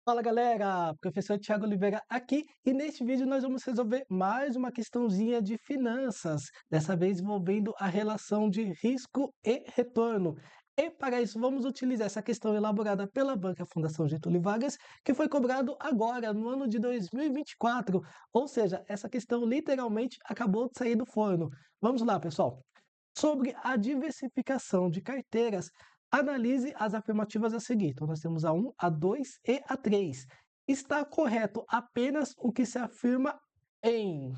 Fala galera, professor Thiago Oliveira aqui e neste vídeo nós vamos resolver mais uma questãozinha de finanças, dessa vez envolvendo a relação de risco e retorno. E para isso vamos utilizar essa questão elaborada pela Banca Fundação Getúlio Vargas, que foi cobrado agora, no ano de 2024, ou seja, essa questão literalmente acabou de sair do forno. Vamos lá, pessoal. Sobre a diversificação de carteiras, analise as afirmativas a seguir. Então, nós temos a 1, a 2 e a 3. Está correto apenas o que se afirma em.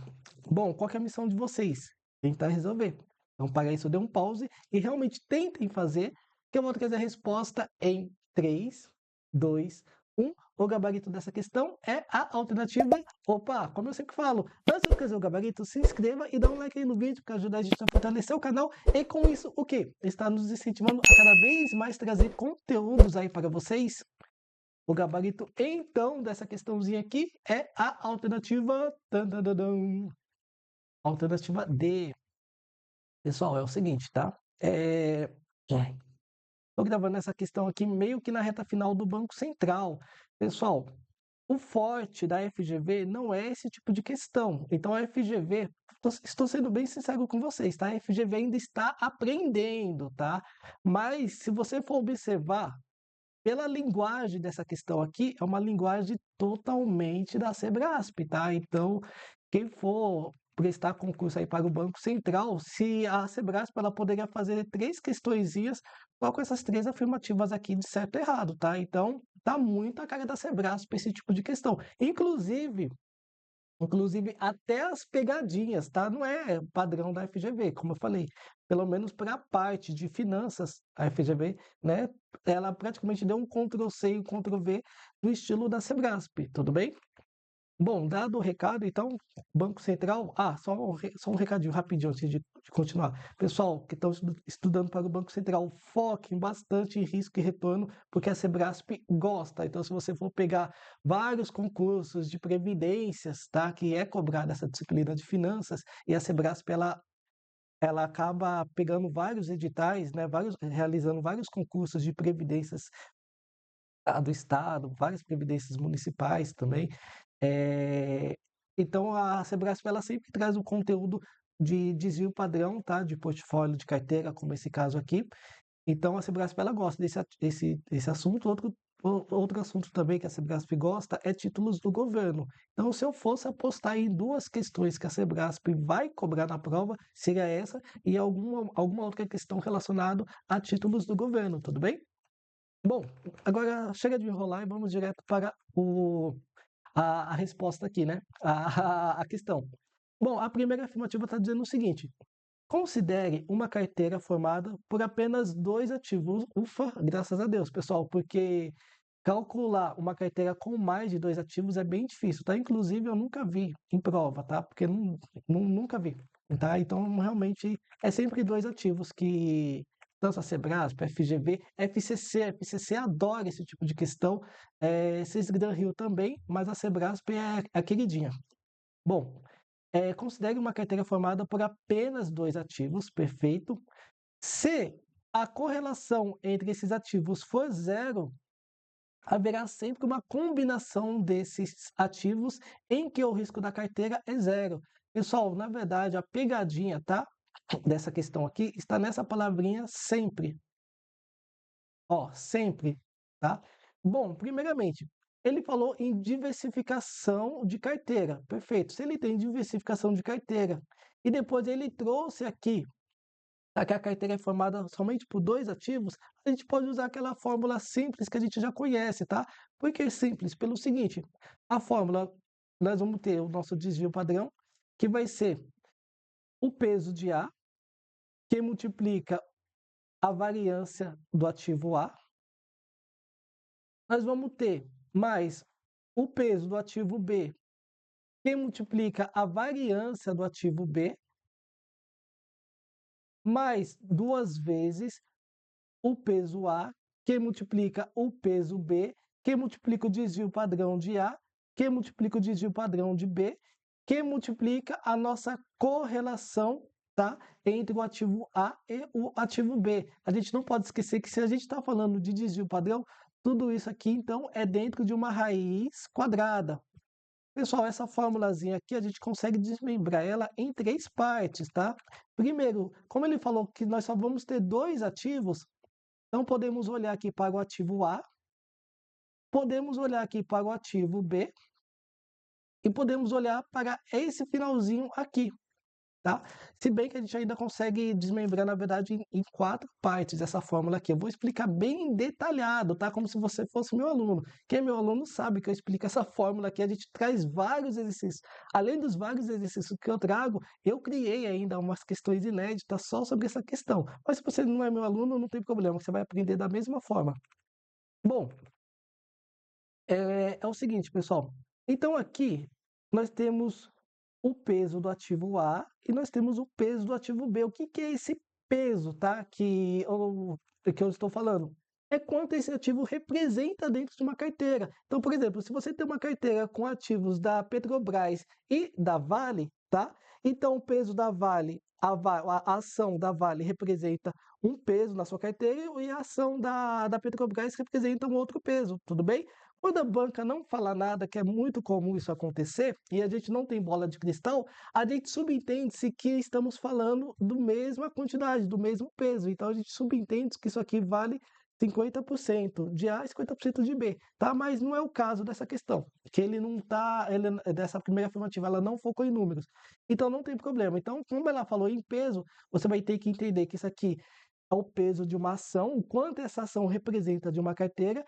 Bom, qual que é a missão de vocês? Tentar resolver. Então, para isso, dê um pause e realmente tentem fazer, que eu vou trazer a resposta em 3, 2, 1. O gabarito dessa questão é a alternativa. Opa, como eu sempre falo, antes de trazer o gabarito, se inscreva e dá um like aí no vídeo para ajudar a gente a fortalecer o canal e com isso o quê? Está nos incentivando a cada vez mais trazer conteúdos aí para vocês. O gabarito então dessa questãozinha aqui é a alternativa alternativa D. Pessoal, é o seguinte, tá? Estou gravando essa questão aqui meio que na reta final do Banco Central. Pessoal, o forte da FGV não é esse tipo de questão. Então, a FGV, estou sendo bem sincero com vocês, tá? A FGV ainda está aprendendo, tá? Mas, se você for observar, pela linguagem dessa questão aqui, é uma linguagem totalmente da Sebrasp, tá? Então, quem for prestar concurso aí para o Banco Central, se a Sebrasp ela poderia fazer 3 questõezinhas só com essas 3 afirmativas aqui de certo e errado, tá? Então, tá muito a cara da Sebrasp esse tipo de questão. Inclusive até as pegadinhas, tá? Não é padrão da FGV, como eu falei. Pelo menos para a parte de finanças, a FGV, né? Ela praticamente deu um Ctrl+C e um Ctrl+V do estilo da Sebrasp, tudo bem? Bom, dado o recado, então, Banco Central. Ah, só um recadinho rapidinho antes de continuar. Pessoal que estão estudando para o Banco Central, foquem bastante em risco e retorno, porque a Sebrasp gosta. Então, se você for pegar vários concursos de previdências, tá, que é cobrada essa disciplina de finanças, e a Sebrasp ela acaba pegando vários editais, né, realizando vários concursos de previdências do Estado, várias previdências municipais também. Eh, então a Sebrasp ela sempre traz um conteúdo de desvio padrão, tá, de portfólio de carteira, como esse caso aqui. Então a Sebrasp ela gosta desse assunto. Outro assunto também que a Sebrasp gosta é títulos do governo. Então, se eu fosse apostar em 2 questões que a Sebrasp vai cobrar na prova, seria essa e alguma outra questão relacionada a títulos do governo, tudo bem? Bom, agora chega de enrolar e vamos direto para a resposta aqui, né? A questão. Bom, a primeira afirmativa está dizendo o seguinte: considere uma carteira formada por apenas 2 ativos. Ufa, graças a Deus, pessoal, porque calcular uma carteira com mais de 2 ativos é bem difícil, tá? Inclusive, eu nunca vi em prova, tá? Porque nunca vi, tá? Então, realmente, é sempre 2 ativos que tanto a Sebrasp, FGV, FCC adora esse tipo de questão, Cisgran Rio também, mas a Sebrasp é a queridinha. Bom, considere uma carteira formada por apenas 2 ativos, perfeito. Se a correlação entre esses ativos for zero, haverá sempre uma combinação desses ativos em que o risco da carteira é zero. Pessoal, na verdade, a pegadinha, tá? Dessa questão aqui está nessa palavrinha sempre. Ó, sempre, tá? Bom, primeiramente, ele falou em diversificação de carteira. Perfeito. Se ele tem diversificação de carteira e depois ele trouxe aqui que a carteira é formada somente por 2 ativos, a gente pode usar aquela fórmula simples que a gente já conhece, tá? Por que simples? Pelo seguinte, a fórmula, nós vamos ter o nosso desvio padrão, que vai ser o peso de A, que multiplica a variância do ativo A. Nós vamos ter mais o peso do ativo B, que multiplica a variância do ativo B, mais 2 vezes o peso A, que multiplica o peso B, que multiplica o desvio padrão de A, que multiplica o desvio padrão de B, que multiplica a nossa correlação, tá, entre o ativo A e o ativo B. A gente não pode esquecer que se a gente está falando de desvio padrão, Tudo isso aqui, então, é dentro de uma raiz quadrada. Pessoal, essa formulazinha aqui, a gente consegue desmembrar ela em 3 partes, tá? Primeiro, como ele falou que nós só vamos ter 2 ativos, então podemos olhar aqui para o ativo A, podemos olhar aqui para o ativo B e podemos olhar para esse finalzinho aqui, tá? Se bem que a gente ainda consegue desmembrar, na verdade, em 4 partes essa fórmula aqui. Eu vou explicar bem detalhado, tá? Como se você fosse meu aluno. Quem é meu aluno sabe que eu explico essa fórmula aqui. A gente traz vários exercícios. Além dos vários exercícios que eu trago, eu criei ainda umas questões inéditas só sobre essa questão. Mas se você não é meu aluno, não tem problema, você vai aprender da mesma forma. Bom, é o seguinte, pessoal. Então aqui nós temos o peso do ativo A e nós temos o peso do ativo B. O que que é esse peso, tá? Que eu estou falando? É quanto esse ativo representa dentro de uma carteira. Então, por exemplo, se você tem uma carteira com ativos da Petrobras e da Vale, tá? Então, o peso da Vale, a ação da Vale representa um peso na sua carteira e a ação da Petrobras representa um outro peso, tudo bem? Quando a banca não fala nada, que é muito comum isso acontecer, e a gente não tem bola de cristal, a gente subentende-se que estamos falando do mesma quantidade, do mesmo peso. Então a gente subentende que isso aqui vale 50% de A e 50% de B, tá? Mas não é o caso dessa questão, que ele não tá, dessa primeira afirmativa, ela não focou em números. Então não tem problema. Então, como ela falou em peso, você vai ter que entender que isso aqui é o peso de uma ação, o quanto essa ação representa de uma carteira,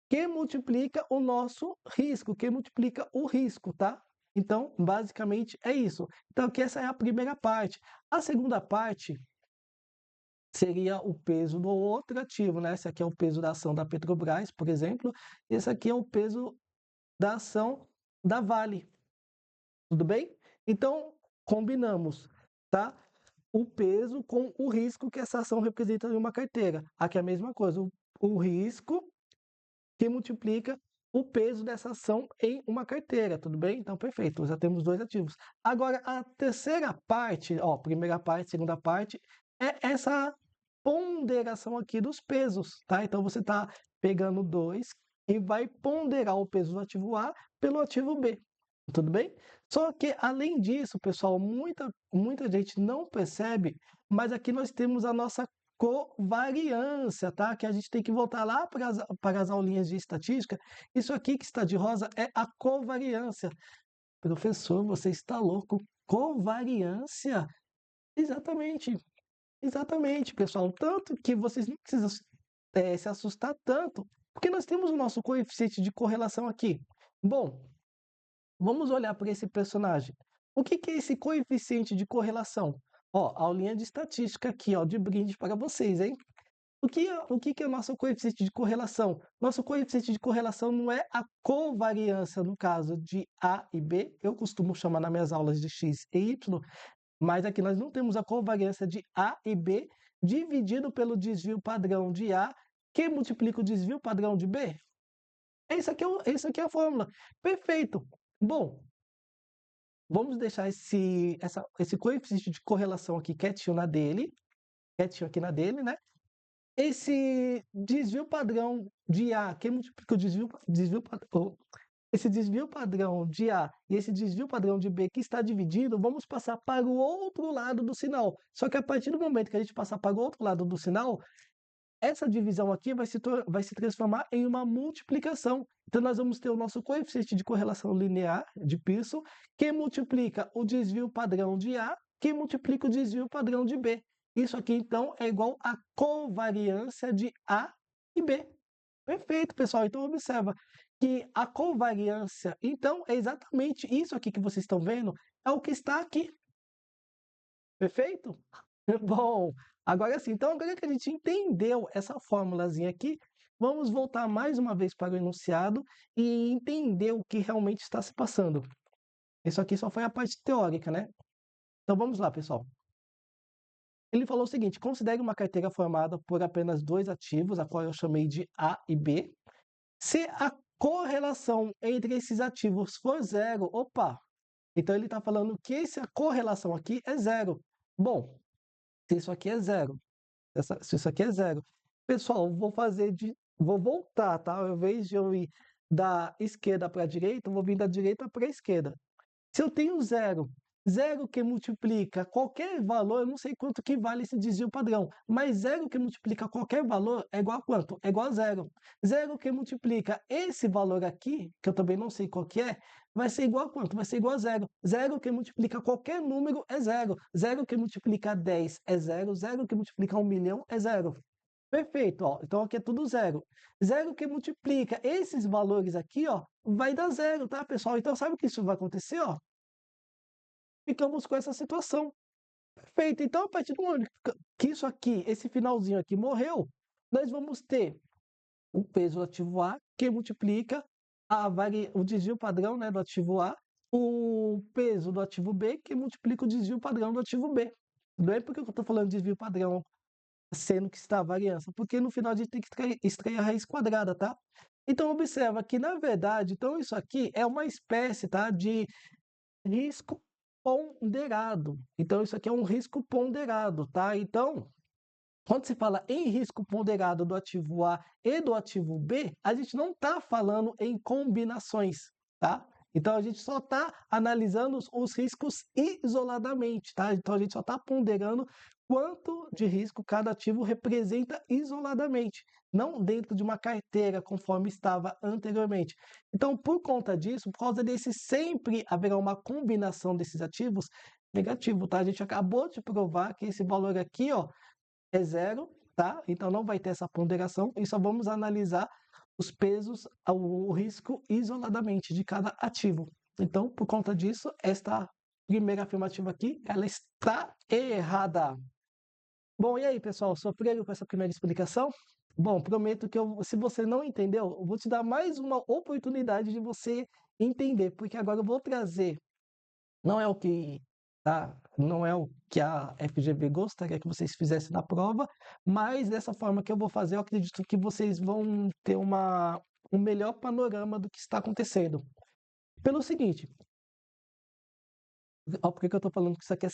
que multiplica o nosso risco, que multiplica o risco, tá? Então, basicamente é isso. Então, aqui essa é a primeira parte. A segunda parte seria o peso do outro ativo, né? Esse aqui é o peso da ação da Petrobras, por exemplo. Esse aqui é o peso da ação da Vale. Tudo bem? Então, combinamos, tá? O peso com o risco que essa ação representa em uma carteira. Aqui é a mesma coisa, o risco que multiplica o peso dessa ação em uma carteira, tudo bem? Então, perfeito, já temos 2 ativos. Agora, a terceira parte, ó, primeira parte, segunda parte, é essa ponderação aqui dos pesos, tá? Então, você está pegando 2 e vai ponderar o peso do ativo A pelo ativo B, tudo bem? Só que, além disso, pessoal, muita gente não percebe, mas aqui nós temos a nossa covariância, tá? Que a gente tem que voltar lá para as aulinhas de estatística. Isso aqui que está de rosa é a covariância. Professor, você está louco? Covariância? Exatamente, exatamente, pessoal. Tanto que vocês não precisam se assustar tanto, porque nós temos o nosso coeficiente de correlação aqui. Bom, vamos olhar para esse personagem. O que que é esse coeficiente de correlação? Ó, aulinha de estatística aqui, ó, de brinde para vocês, hein? O que é o nosso coeficiente de correlação? Nosso coeficiente de correlação não é a covariância, no caso de A e B, eu costumo chamar nas minhas aulas de X e Y, mas aqui nós não temos a covariância de A e B dividido pelo desvio padrão de A, que multiplica o desvio padrão de B. Isso aqui é a fórmula. Perfeito. Bom, vamos deixar esse coeficiente de correlação aqui quietinho aqui na dele, né? Esse desvio padrão de A, que multiplica o esse desvio padrão de A e esse desvio padrão de B que está dividido, vamos passar para o outro lado do sinal. Só que a partir do momento que a gente passar para o outro lado do sinal, essa divisão aqui vai se transformar em uma multiplicação. Então, nós vamos ter o nosso coeficiente de correlação linear de Pearson, que multiplica o desvio padrão de A, que multiplica o desvio padrão de B. Isso aqui, então, é igual à covariância de A e B. Perfeito, pessoal. Então, observa que a covariância, então, é exatamente isso aqui que vocês estão vendo, é o que está aqui. Perfeito? Bom, agora sim, então agora que a gente entendeu essa formulazinha aqui, vamos voltar mais uma vez para o enunciado e entender o que realmente está se passando. Isso aqui só foi a parte teórica, né? Então vamos lá, pessoal. Ele falou o seguinte: considere uma carteira formada por apenas 2 ativos, a qual eu chamei de A e B. Se a correlação entre esses ativos for zero, opa! Então ele está falando que essa correlação aqui é zero. Bom, se isso aqui é zero, se isso aqui é zero. Pessoal, vou fazer de vou voltar, tá? Ao invés de eu ir da esquerda para a direita, eu vou vir da direita para a esquerda. Se eu tenho zero, zero que multiplica qualquer valor, eu não sei quanto que vale esse desvio padrão, mas zero que multiplica qualquer valor é igual a quanto? É igual a zero. Zero que multiplica esse valor aqui, que eu também não sei qual que é, vai ser igual a quanto? Vai ser igual a zero. Zero que multiplica qualquer número é zero. Zero que multiplica 10 é zero. Zero que multiplica 1 milhão é zero. Perfeito, ó. Então aqui é tudo zero. Zero que multiplica esses valores aqui, ó, vai dar zero, tá, pessoal? Então sabe o que isso vai acontecer, ó? Ficamos com essa situação. Perfeito. Então, a partir do momento que isso aqui, esse finalzinho aqui morreu, nós vamos ter o peso do ativo A que multiplica o desvio padrão, né, do ativo A, o peso do ativo B que multiplica o desvio padrão do ativo B. Não é porque eu estou falando de desvio padrão sendo que está a variância, porque no final a gente tem que extrair a raiz quadrada, tá? Então, observa que, na verdade, então isso aqui é uma espécie, tá, de risco ponderado. Então, isso aqui é um risco ponderado, tá? Então, quando se fala em risco ponderado do ativo A e do ativo B, a gente não está falando em combinações, tá? Então, a gente só está analisando os riscos isoladamente, tá? Então, a gente só está ponderando quanto de risco cada ativo representa isoladamente, não dentro de uma carteira, conforme estava anteriormente. Então, por conta disso, por causa desse sempre haverá uma combinação desses ativos, negativo, tá? A gente acabou de provar que esse valor aqui, ó, é zero, tá? Então não vai ter essa ponderação e só vamos analisar os pesos, o risco isoladamente de cada ativo. Então, por conta disso, esta primeira afirmativa aqui, ela está errada. Bom, e aí, pessoal, sofreram com essa primeira explicação? Bom, prometo que se você não entendeu, eu vou te dar mais uma oportunidade de você entender, porque agora eu vou trazer não é o que não é o que a FGV gostaria que vocês fizessem na prova, mas dessa forma que eu vou fazer, eu acredito que vocês vão ter um melhor panorama do que está acontecendo. Pelo seguinte, ó, por que que eu estou falando que isso aqui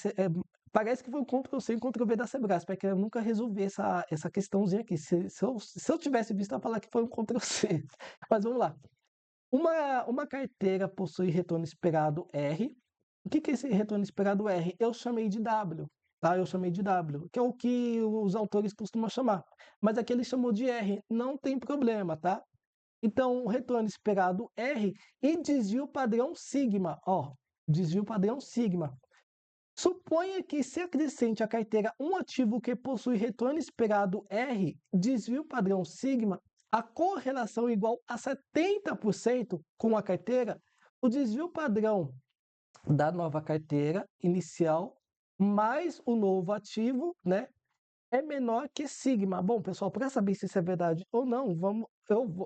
parece que foi um Ctrl+C e um Ctrl+V da Sebrasp, porque eu nunca resolvi essa questãozinha aqui. Se eu tivesse visto, eu ia falar que foi um Ctrl+C. Mas vamos lá. Uma carteira possui retorno esperado R. O que é esse retorno esperado R? Eu chamei de W, tá? Eu chamei de W, que é o que os autores costumam chamar. Mas aqui ele chamou de R, não tem problema, tá? Então, o retorno esperado R e desvio padrão sigma, ó, desvio padrão sigma. Suponha que se acrescente à carteira um ativo que possui retorno esperado R, desvio padrão sigma, a correlação igual a 70% com a carteira, o desvio padrão da nova carteira inicial mais o novo ativo, né, é menor que sigma. Bom, pessoal, para saber se isso é verdade ou não,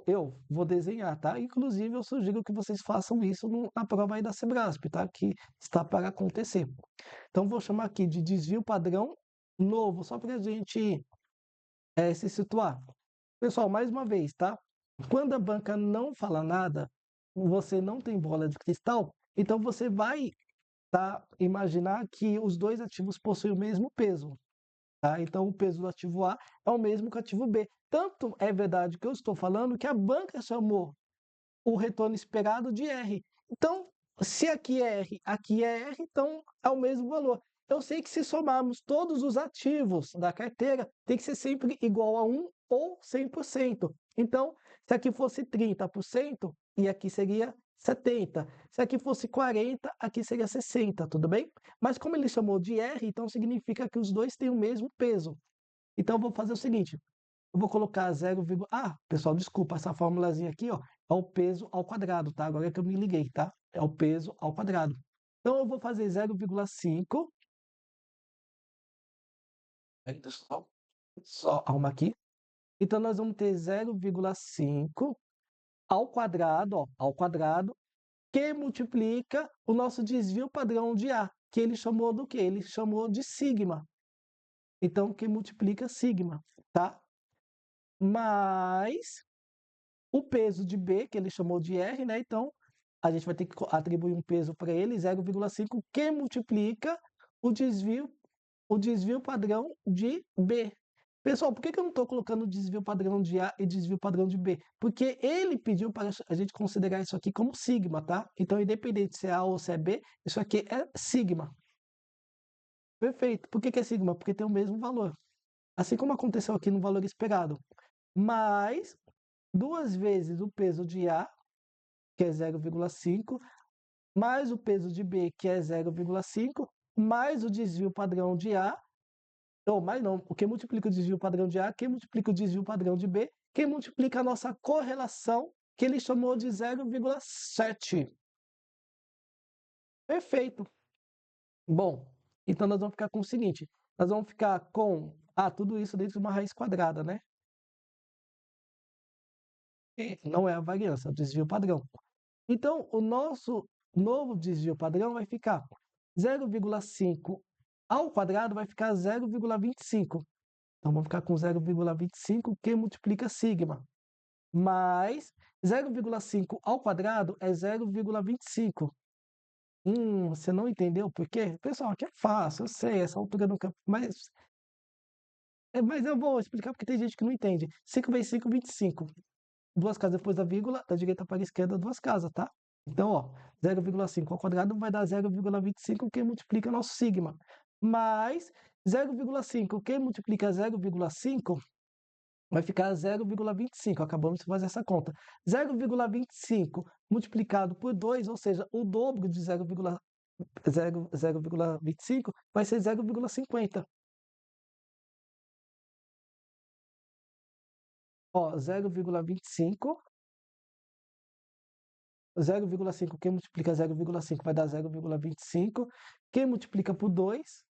eu vou desenhar, tá? Inclusive, eu sugiro que vocês façam isso na prova aí da Sebrasp, tá? Que está para acontecer. Então, vou chamar aqui de desvio padrão novo, só para a gente se situar. Pessoal, mais uma vez, tá? Quando a banca não fala nada, você não tem bola de cristal, então você vai, tá, imaginar que os dois ativos possuem o mesmo peso. Tá? Então, o peso do ativo A é o mesmo que o ativo B. Tanto é verdade que eu estou falando que a banca chamou o retorno esperado de R. Então, se aqui é R, então é o mesmo valor. Eu sei que se somarmos todos os ativos da carteira, tem que ser sempre igual a 1 ou 100%. Então, se aqui fosse 30% e aqui seria 70%. Se aqui fosse 40%, aqui seria 60%, tudo bem? Mas como ele chamou de R, então significa que os dois têm o mesmo peso. Então, eu vou fazer o seguinte, eu vou colocar 0, pessoal, desculpa, essa formulazinha aqui, ó, é o peso ao quadrado, tá? Agora é que eu me liguei, tá? É o peso ao quadrado. Então, eu vou fazer 0,5. Deixa eu só arrumar aqui. Então, nós vamos ter 0,5 ao quadrado, ó, ao quadrado, que multiplica o nosso desvio padrão de A, que ele chamou do quê? Ele chamou de sigma. Então, que multiplica sigma, tá? Mais o peso de B, que ele chamou de R, né? Então, a gente vai ter que atribuir um peso para ele, 0,5, que multiplica o desvio padrão de B. Pessoal, por que que eu não estou colocando desvio padrão de A e desvio padrão de B? Porque ele pediu para a gente considerar isso aqui como sigma, tá? Então, independente se é A ou se é B, isso aqui é sigma. Perfeito. Por que que é sigma? Porque tem o mesmo valor. Assim como aconteceu aqui no valor esperado. Mais duas vezes o peso de A, que é 0,5, mais o peso de B, que é 0,5, mais o desvio padrão de A, ou mais não, o que multiplica o desvio padrão de A, quem multiplica o desvio padrão de B, quem multiplica a nossa correlação, que ele chamou de 0,7. Perfeito. Bom, então nós vamos ficar com o seguinte, nós vamos ficar com, tudo isso dentro de uma raiz quadrada, né? Não é a variância, é o desvio padrão. Então, o nosso novo desvio padrão vai ficar 0,5 ao quadrado vai ficar 0,25. Então, vamos ficar com 0,25 que multiplica sigma. Mais 0,5 ao quadrado é 0,25. Você não entendeu por quê? Pessoal, aqui é fácil, eu sei, essa altura do campo, mas eu vou explicar porque tem gente que não entende. 5 vezes 5, 25. Duas casas depois da vírgula, da direita para a esquerda, duas casas, tá? Então, ó, 0,5 ao quadrado vai dar 0,25, que multiplica nosso sigma. Mais 0,5, que multiplica 0,5, vai ficar 0,25. Acabamos de fazer essa conta. 0,25 multiplicado por 2, ou seja, o dobro de 0,25 vai ser 0,50. Ó, 0,25. 0,5, quem multiplica 0,5 vai dar 0,25. Quem multiplica por 2,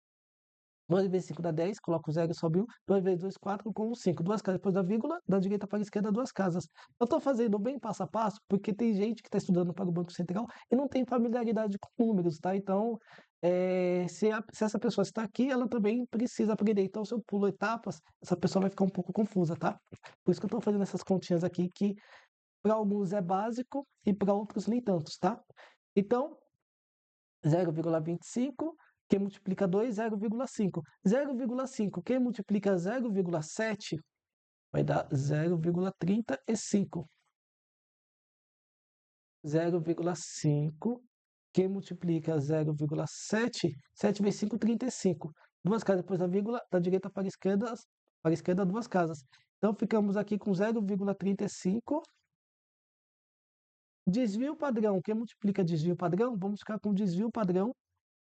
2 vezes 5 dá 10, coloca o 0 e sobe 1. 2 vezes 2, 4, com 1, 5. Duas casas depois da vírgula, da direita para a esquerda, duas casas. Eu estou fazendo bem passo a passo, porque tem gente que está estudando para o Banco Central e não tem familiaridade com números, tá? Então, se essa pessoa está aqui, ela também precisa aprender. Então, se eu pulo etapas, essa pessoa vai ficar um pouco confusa, tá? Por isso que eu estou fazendo essas continhas aqui, que para alguns é básico e para outros nem tantos, tá? Então, 0,25, quem multiplica 2, 0,5. 0,5, quem multiplica 0,7, vai dar 0,35. 0,5, quem multiplica 0,7, 7 vezes 5, 35. Duas casas depois da vírgula, da direita para a esquerda, duas casas. Então, ficamos aqui com 0,35. Desvio padrão. Quem multiplica desvio padrão, vamos ficar com desvio padrão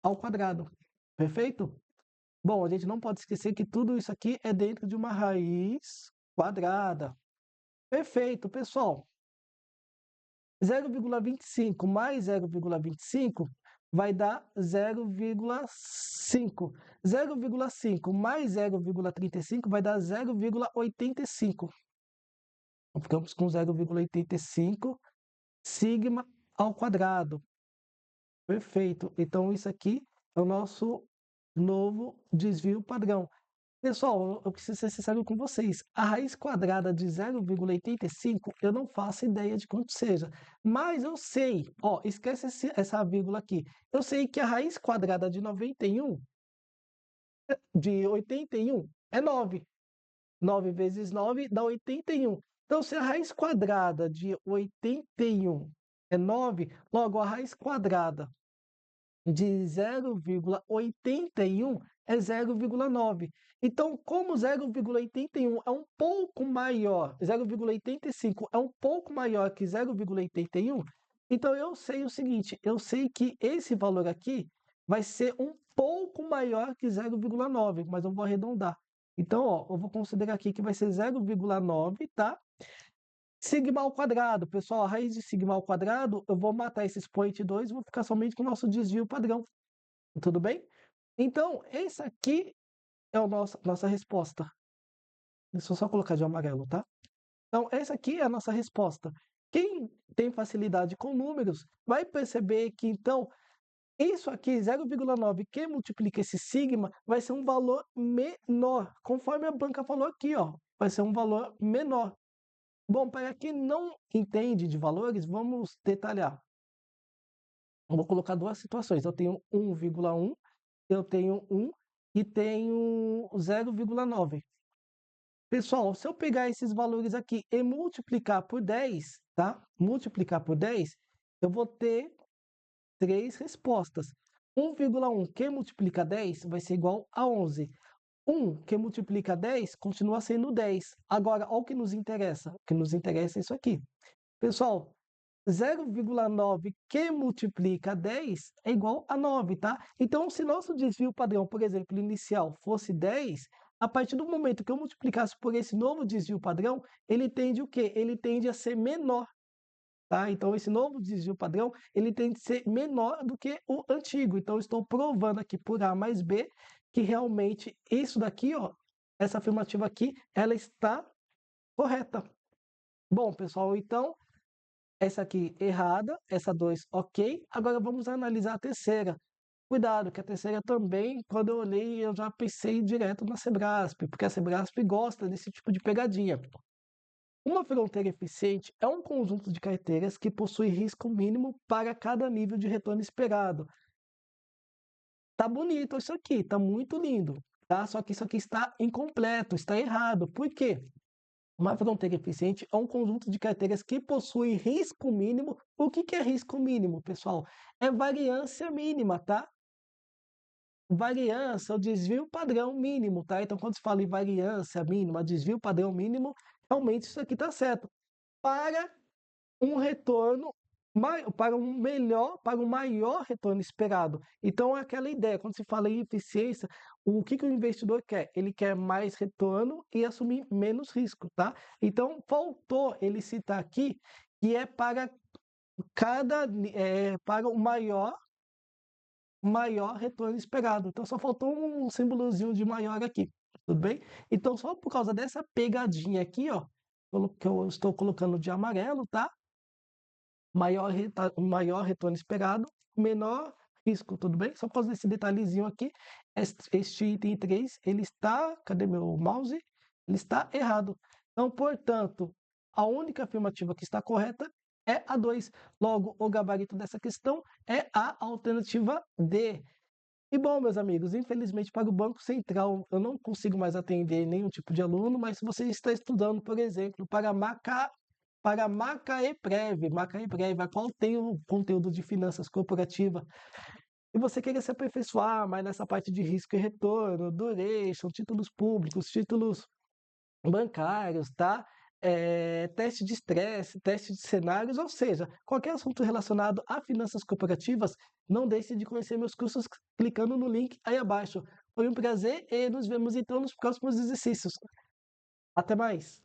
ao quadrado. Perfeito? Bom, a gente não pode esquecer que tudo isso aqui é dentro de uma raiz quadrada. Perfeito, pessoal. 0,25 mais 0,25 vai dar 0,5. 0,5 mais 0,35 vai dar 0,85. Então, ficamos com 0,85 sigma ao quadrado. Perfeito. Então, isso aqui é o nosso novo desvio padrão. Pessoal, eu preciso ser sincero com vocês. A raiz quadrada de 0,85, eu não faço ideia de quanto seja. Mas eu sei, ó, esquece essa vírgula aqui. Eu sei que a raiz quadrada de 91, de 81, é 9. 9 vezes 9 dá 81. Então, se a raiz quadrada de 81 é 9, logo a raiz quadrada de 0,81 é 0,9. Então, como 0,81 é um pouco maior, 0,85 é um pouco maior que 0,81, então eu sei o seguinte, eu sei que esse valor aqui vai ser um pouco maior que 0,9, mas eu vou arredondar. Então, ó, eu vou considerar aqui que vai ser 0,9, tá? Sigma ao quadrado, pessoal, a raiz de sigma ao quadrado, eu vou matar esse expoente 2 e vou ficar somente com o nosso desvio padrão. Tudo bem? Então, esse aqui é a nossa resposta. Deixa eu só colocar de amarelo, tá? Então, essa aqui é a nossa resposta. Quem tem facilidade com números vai perceber que, então, isso aqui, 0,9, que multiplica esse sigma, vai ser um valor menor, conforme a banca falou aqui, ó, vai ser um valor menor. Bom, para quem não entende de valores, vamos detalhar. Eu vou colocar duas situações. Eu tenho 1,1, eu tenho 1 e tenho 0,9. Pessoal, se eu pegar esses valores aqui e multiplicar por 10, tá? Multiplicar por 10, eu vou ter três respostas. 1,1 que multiplica 10 vai ser igual a 11. 1 que multiplica 10 continua sendo 10. Agora, olha o que nos interessa. O que nos interessa é isso aqui. Pessoal, 0,9 que multiplica 10 é igual a 9, tá? Então, se nosso desvio padrão, por exemplo, inicial fosse 10, a partir do momento que eu multiplicasse por esse novo desvio padrão, ele tende o quê? Ele tende a ser menor, tá? Então, esse novo desvio padrão, ele tende a ser menor do que o antigo. Então, eu estou provando aqui por A mais B que realmente isso daqui, ó, essa afirmativa aqui, ela está correta. Bom, pessoal, então essa aqui errada, essa 2 ok. Agora vamos analisar a terceira. Cuidado, que a terceira também, quando eu olhei, eu já pensei direto na Sebrasp, porque a Sebrasp gosta desse tipo de pegadinha. Uma fronteira eficiente é um conjunto de carteiras que possui risco mínimo para cada nível de retorno esperado. Tá bonito isso aqui, tá muito lindo, tá? Só que isso aqui está incompleto, está errado. Por quê? Uma fronteira eficiente é um conjunto de carteiras que possui risco mínimo. O que é risco mínimo, pessoal? É variância mínima, tá? Variância é o desvio padrão mínimo, tá? Então, quando se fala em variância mínima, desvio padrão mínimo, realmente isso aqui está certo. Para um retorno para um maior retorno esperado. Então, é aquela ideia, quando se fala em eficiência, o que o investidor quer? Ele quer mais retorno e assumir menos risco, tá? Então, faltou ele citar aqui que é para para o maior retorno esperado. Então, só faltou um símbolozinho de maior aqui, tudo bem? Então, só por causa dessa pegadinha aqui, ó, que eu estou colocando de amarelo, tá? Maior retorno esperado, menor risco, tudo bem? Só por causa desse detalhezinho aqui, este item 3, ele está, cadê meu mouse? Ele está errado. Então, portanto, a única afirmativa que está correta é a 2. Logo, o gabarito dessa questão é a alternativa D. E bom, meus amigos, infelizmente para o Banco Central eu não consigo mais atender nenhum tipo de aluno, mas se você está estudando, por exemplo, para Macaeprev, a qual tem o conteúdo de finanças corporativa, e você querer se aperfeiçoar mais nessa parte de risco e retorno, duration, títulos públicos, títulos bancários, tá? Teste de estresse, teste de cenários, ou seja, qualquer assunto relacionado a finanças corporativas, não deixe de conhecer meus cursos clicando no link aí abaixo. Foi um prazer e nos vemos então nos próximos exercícios. Até mais!